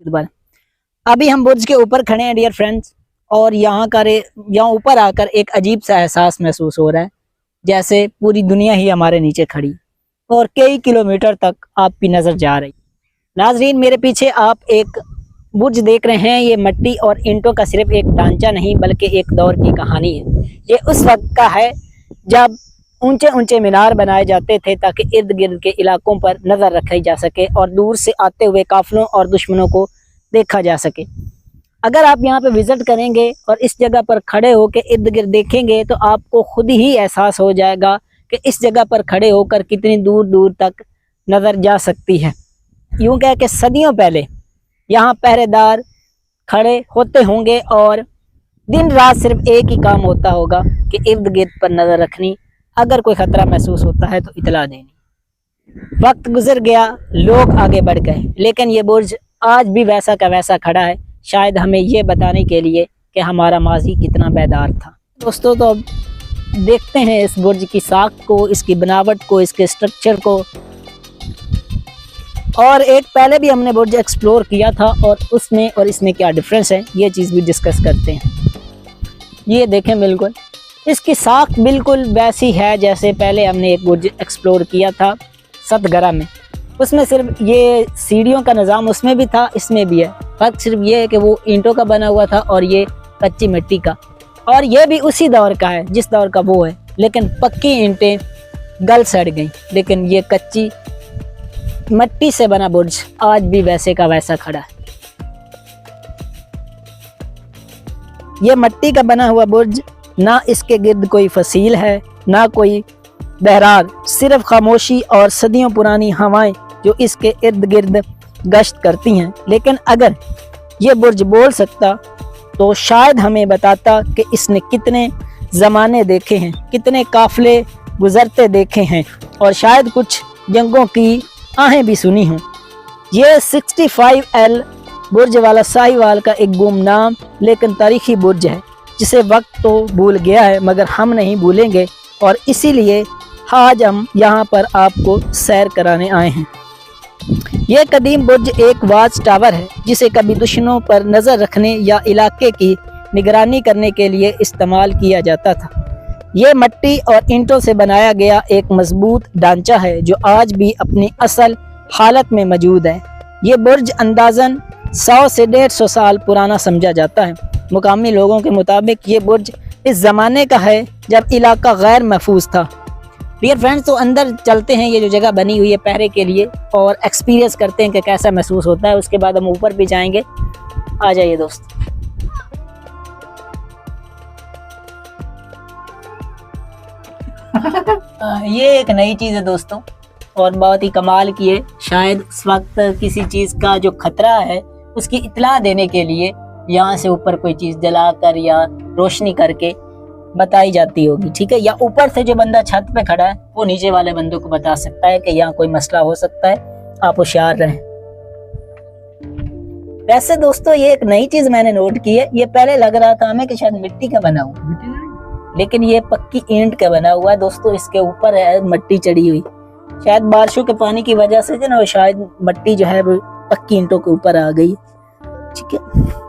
दोबारा। अभी हम बुर्ज के ऊपर खड़े हैं डियर फ्रेंड्स, और यहाँ ऊपर आकर एक अजीब सा एहसास महसूस हो रहा है, जैसे पूरी दुनिया ही हमारे नीचे खड़ी और कई किलोमीटर तक आपकी नज़र जा रही। नाजरीन, मेरे पीछे आप एक बुर्ज देख रहे हैं। ये मिट्टी और ईंटों का सिर्फ एक ढांचा नहीं बल्कि एक दौर की कहानी है। ये उस वक्त का है जब ऊंचे ऊंचे मीनार बनाए जाते थे ताकि इर्द गिर्द के इलाकों पर नज़र रखी जा सके और दूर से आते हुए काफिलों और दुश्मनों को देखा जा सके। अगर आप यहाँ पे विजिट करेंगे और इस जगह पर खड़े होकर इर्द गिर्द देखेंगे तो आपको खुद ही एहसास हो जाएगा कि इस जगह पर खड़े होकर कितनी दूर दूर तक नज़र जा सकती है। यूँ कह के सदियों पहले यहाँ पहरेदार खड़े होते होंगे और दिन रात सिर्फ एक ही काम होता होगा कि इर्द गिर्द पर नज़र रखनी, अगर कोई ख़तरा महसूस होता है तो इतला देनी। वक्त गुजर गया, लोग आगे बढ़ गए, लेकिन ये बुर्ज आज भी वैसा का वैसा खड़ा है, शायद हमें ये बताने के लिए कि हमारा माजी कितना बेदार था। दोस्तों, तो अब देखते हैं इस बुर्ज की साख को, इसकी बनावट को, इसके स्ट्रक्चर को। और एक पहले भी हमने बुर्ज एक्सप्लोर किया था और उसमें और इसमें क्या डिफरेंस है, ये चीज़ भी डिस्कस करते हैं। ये देखें, बिल्कुल इसकी साख बिल्कुल वैसी है जैसे पहले हमने एक बुर्ज एक्सप्लोर किया था सतगरा में। उसमें सिर्फ ये सीढ़ियों का निज़ाम उसमें भी था, इसमें भी है। फर्क सिर्फ ये है कि वो ईंटों का बना हुआ था और ये कच्ची मिट्टी का, और ये भी उसी दौर का है जिस दौर का वो है, लेकिन पक्की ईंटें गल सड़ गई, लेकिन ये कच्ची मिट्टी से बना बुर्ज आज भी वैसे का वैसा खड़ा है। ये मिट्टी का बना हुआ बुर्ज, ना इसके गिर्द कोई फसील है ना कोई बहरार, सिर्फ खामोशी और सदियों पुरानी हवाएं जो इसके इर्द गिर्द गश्त करती हैं। लेकिन अगर ये बुर्ज बोल सकता तो शायद हमें बताता कि इसने कितने ज़माने देखे हैं, कितने काफ़िले गुज़रते देखे हैं, और शायद कुछ जंगों की आहें भी सुनी हों। ये 65L बुर्ज वाला साहिवाल का एक गुमनाम लेकिन तारीखी बुर्ज है, जिसे वक्त तो भूल गया है मगर हम नहीं भूलेंगे, और इसीलिए आज हम यहाँ पर आपको सैर कराने आए हैं। यह कदीम बुर्ज एक वाच टावर है जिसे कभी दुश्मनों पर नज़र रखने या इलाके की निगरानी करने के लिए इस्तेमाल किया जाता था। ये मिट्टी और ईंटों से बनाया गया एक मजबूत ढांचा है जो आज भी अपनी असल हालत में मौजूद है। ये बुर्ज अंदाज़न 100 से 150 साल पुराना समझा जाता है। मुकामी लोगों के मुताबिक ये बुर्ज इस ज़माने का है जब इलाका गैर महफूज था। डियर फ्रेंड्स, तो अंदर चलते हैं, ये जो जगह बनी हुई है पहरे के लिए, और एक्सपीरियंस करते हैं कि कैसा महसूस होता है। उसके बाद हम ऊपर भी जाएंगे। आ जाइए दोस्त। ये एक नई चीज़ है दोस्तों, और बहुत ही कमाल की है। शायद इस वक्त किसी चीज़ का जो खतरा है उसकी इत्तला देने के लिए यहाँ से ऊपर कोई चीज़ जलाकर या रोशनी करके बताई जाती होगी, ठीक है। या ऊपर से जो बंदा छत पे खड़ा है वो नीचे वाले बंदों को बता सकता है कि यहाँ कोई मसला हो सकता है, आप होशियार रहें। वैसे दोस्तों, ये एक नई चीज़ मैंने नोट की है। ये पहले लग रहा था हमें कि शायद मिट्टी का बना हुआ, लेकिन ये पक्की ईंट का बना हुआ है दोस्तों। इसके ऊपर है मिट्टी चढ़ी हुई, शायद बारिशों के पानी की वजह से जो ना शायद मिट्टी जो है वो पक्की ईंटों के ऊपर आ गई, ठीक है।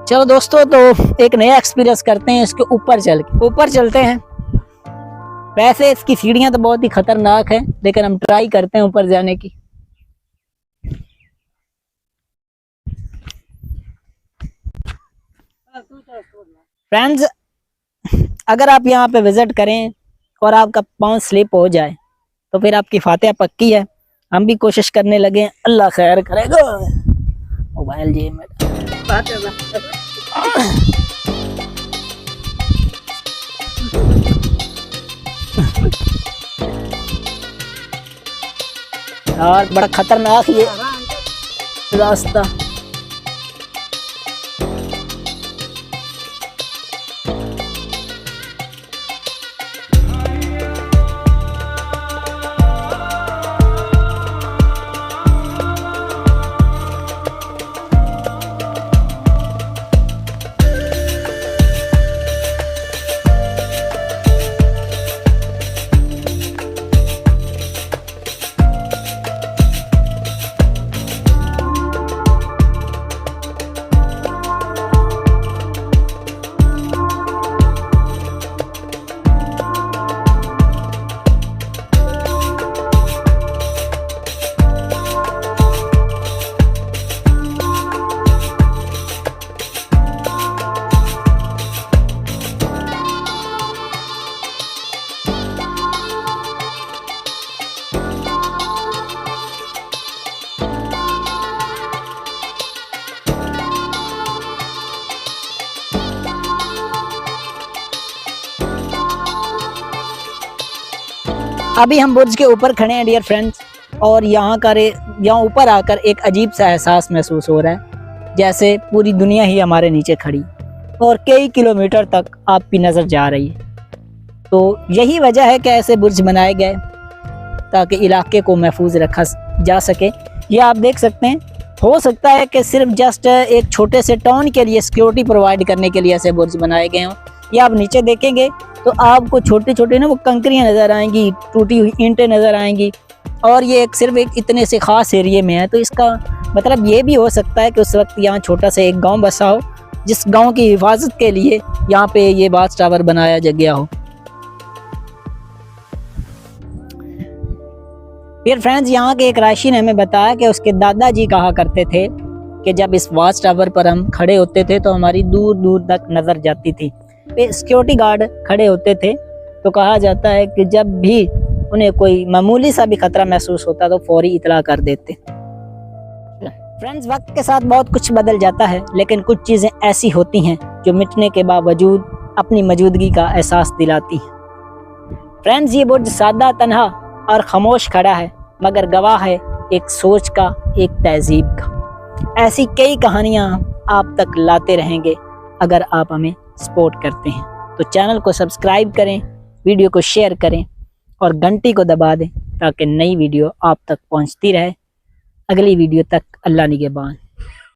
चलो दोस्तों, तो एक नया एक्सपीरियंस करते हैं। इसके ऊपर चलते हैं। वैसे इसकी सीढ़ियां तो बहुत ही खतरनाक है, लेकिन हम ट्राई करते हैं ऊपर जाने की। फ्रेंड्स, अगर आप यहाँ पे विजिट करें और आपका पाँव स्लिप हो जाए तो फिर आपकी फातिहा पक्की है। हम भी कोशिश करने लगे, अल्लाह खैर करेगा। मोबाइल जेब में यार, बड़ा खतरनाक ये रास्ता। अभी हम बुर्ज के ऊपर खड़े हैं डियर फ्रेंड्स, और यहाँ ऊपर आकर एक अजीब सा एहसास महसूस हो रहा है, जैसे पूरी दुनिया ही हमारे नीचे खड़ी और कई किलोमीटर तक आपकी नज़र जा रही है। तो यही वजह है कि ऐसे बुर्ज बनाए गए ताकि इलाके को महफूज रखा जा सके। ये आप देख सकते हैं, हो सकता है कि सिर्फ जस्ट एक छोटे से टाउन के लिए सिक्योरिटी प्रोवाइड करने के लिए ऐसे बुर्ज बनाए गए हों। ये आप नीचे देखेंगे तो आपको छोटे छोटे ना वो कंकरियाँ नज़र आएंगी, टूटी हुई ईंटें नज़र आएंगी, और ये सिर्फ एक इतने से ख़ास एरिए में है। तो इसका मतलब ये भी हो सकता है कि उस वक्त यहाँ छोटा सा एक गांव बसा हो, जिस गांव की हिफाजत के लिए यहाँ पे ये वाच टावर बनाया गया हो। फिर फ्रेंड्स, यहाँ के एक राशि ने हमें बताया कि उसके दादाजी कहा करते थे कि जब इस वाच टावर पर हम खड़े होते थे तो हमारी दूर दूर तक नज़र जाती थी। सिक्योरिटी गार्ड खड़े होते थे, तो कहा जाता है कि जब भी उन्हें कोई मामूली सा भी खतरा महसूस होता तो फौरी इतला कर देते। फ्रेंड्स, वक्त के साथ बहुत कुछ बदल जाता है, लेकिन कुछ चीज़ें ऐसी होती हैं जो मिटने के बावजूद अपनी मौजूदगी का एहसास दिलाती हैं। फ्रेंड्स, ये बुर्ज सादा, तन्हा और खामोश खड़ा है, मगर गवाह है एक सोच का, एक तहजीब का। ऐसी कई कहानियाँ आप तक लाते रहेंगे अगर आप हमें सपोर्ट करते हैं। तो चैनल को सब्सक्राइब करें, वीडियो को शेयर करें और घंटी को दबा दें ताकि नई वीडियो आप तक पहुंचती रहे। अगली वीडियो तक अल्लाह निगहबान।